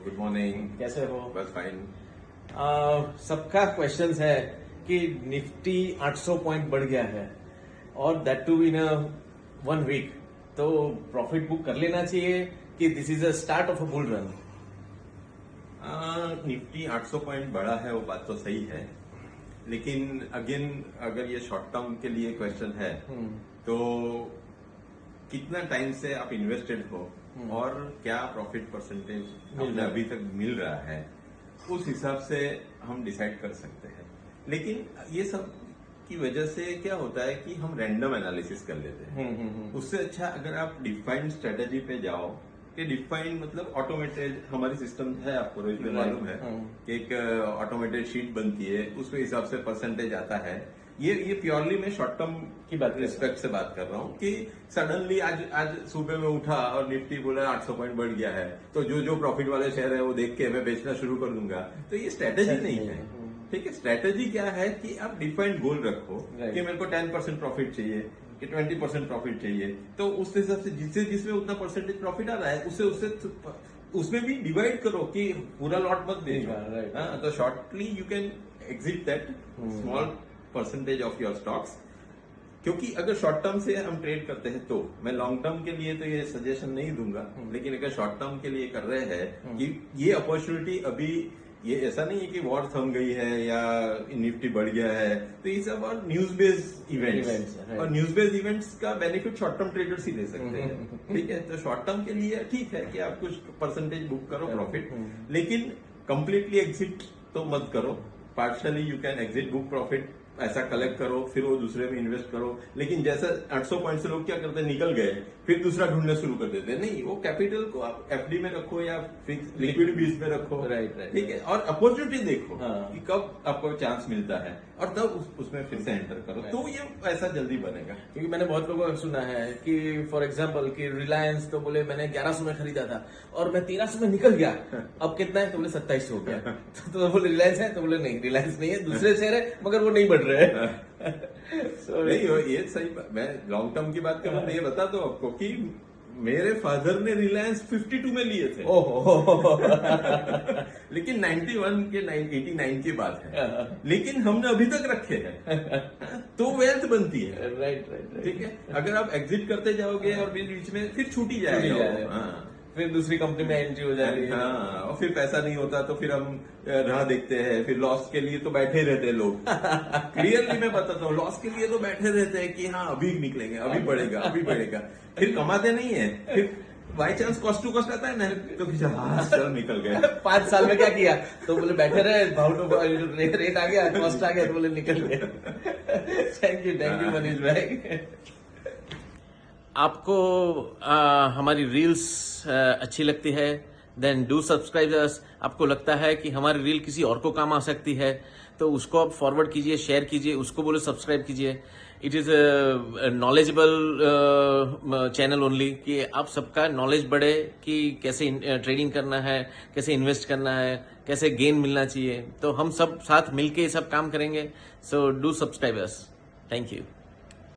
Good morning. कैसे हो? बस फाइन। सबका क्वेश्चन है कि निफ्टी 800 पॉइंट बढ़ गया है और दैट टू इन 1 वीक, तो प्रॉफिट बुक कर लेना चाहिए कि this is a start of a bull run? Nifty 800 point बढ़ा है, वो बात तो सही है, लेकिन अगेन अगर ये शॉर्ट टर्म के लिए क्वेश्चन है तो कितना टाइम से आप इन्वेस्टेड हो और क्या प्रॉफिट परसेंटेज आपने अभी तक मिल रहा है, उस हिसाब से हम डिसाइड कर सकते हैं। लेकिन ये सब की वजह से क्या होता है कि हम रैंडम एनालिसिस कर लेते हैं। उससे अच्छा अगर आप डिफाइंड स्ट्रेटेजी पे जाओ, कि डिफाइंड मतलब ऑटोमेटेड हमारी सिस्टम है, आपको रोज में मालूम है कि एक ऑटोमेटेड शीट बनती है, उसके हिसाब से परसेंटेज आता है। ये प्योरली मैं शॉर्ट टर्म की बात रिस्पेक्ट से बात कर रहा हूँ कि सडनली आज सुबह में उठा और निफ्टी बोला 800 पॉइंट बढ़ गया है, तो जो प्रॉफिट वाले शेयर है वो देख के मैं बेचना शुरू कर दूंगा, तो ये स्ट्रेटेजी नहीं है। ठीक है, स्ट्रेटेजी क्या है कि आप डिफाइंड गोल रखो कि मेरे को 10% प्रॉफिट चाहिए कि 20% प्रॉफिट चाहिए, तो उस हिसाब से जिसमें उतना परसेंटेज प्रॉफिट आ रहा है उसमें भी डिवाइड करो कि पूरा लॉट मत बेचो। तो shortly you can exit that small percentage of your stocks, क्योंकि अगर शॉर्ट टर्म से हम ट्रेड करते हैं तो मैं लॉन्ग टर्म के लिए तो ये सजेशन नहीं दूंगा, लेकिन अगर शॉर्ट टर्म के लिए कर रहे हैं कि ये अपॉर्चुनिटी अभी, ये ऐसा नहीं है कि वॉर थम गई है या निफ्टी बढ़ गया है, तो ये सब और न्यूज बेस्ड इवेंट्स और न्यूज बेस्ड इवेंट्स का बेनिफिट शॉर्ट टर्म ट्रेडर्स ही ले सकते हैं। ठीक है, तो शॉर्ट टर्म के लिए ठीक है कि आप कुछ परसेंटेज बुक करो प्रॉफिट, लेकिन कंप्लीटली एग्जिट तो मत करो। Partially you can exit book profit, ऐसा कलेक्ट करो, फिर वो दूसरे में इन्वेस्ट करो। लेकिन जैसा 800 पॉइंट से लोग क्या करते हैं, निकल गए फिर दूसरा ढूंढना शुरू कर देते हैं। नहीं, वो कैपिटल को आप एफडी में रखो या फिक्स लिक्विड बीज में रखो। राइट। ठीक है, और अपॉर्चुनिटी देखो कि कब आपको चांस मिलता है और तब उसमें फिर से एंटर करो, तो ये ऐसा जल्दी बनेगा। क्योंकि मैंने बहुत लोगों को सुना है कि फॉर एग्जाम्पल कि रिलायंस तो बोले मैंने 1100 में खरीदा था और मैं 1300 में निकल गया, अब कितना है तो बोले 2700 हो गया। तो बोले रिलायंस है, तो बोले नहीं रिलायंस नहीं है, दूसरे शेयर है मगर वो नहीं बढ़ रहे हैं। नहीं हो, ये सही। मैं लॉन्ग टर्म की बात कर रहा हूँ, ये बता दो आपको कि मेरे फादर ने रिलायंस 52 में लिए थे। लेकिन 91 के 89 की बात है, लेकिन हमने अभी तक रखे हैं, तो वेल्थ बनती है। राइट। ठीक है, अगर आप एग्जिट करते जाओगे और बीच में फिर छूटी जाएगा, फिर दूसरी कंपनी में एंट्री हो जाएगी। हाँ, और फिर पैसा नहीं होता तो फिर हम राह देखते हैं, फिर लॉस के लिए तो बैठे रहते हैं लोग। क्लियरली मैं बताता हूँ, लॉस के लिए तो बैठे रहते हैं कि हाँ अभी निकलेंगे, अभी बढ़ेगा, फिर कमाते नहीं है, फिर by chance cost to cost आता है ना, तो चल निकल गए। 5 साल में क्या किया, तो बोले बैठे रहे, रेट आ गया, कॉस्ट आ गया, तो बोले निकल गए। थैंक यू मनीष भाई। आपको हमारी रील्स अच्छी लगती है, देन डू सब्सक्राइब अस। आपको लगता है कि हमारी रील किसी और को काम आ सकती है, तो उसको आप फॉरवर्ड कीजिए, शेयर कीजिए, उसको बोलो सब्सक्राइब कीजिए। It is knowledgeable channel only, कि आप सबका नॉलेज बढ़े कि कैसे ट्रेडिंग करना है, कैसे इन्वेस्ट करना है, कैसे गेन मिलना चाहिए। तो हम सब साथ मिलके ये सब काम करेंगे। So do subscribe us. Thank you.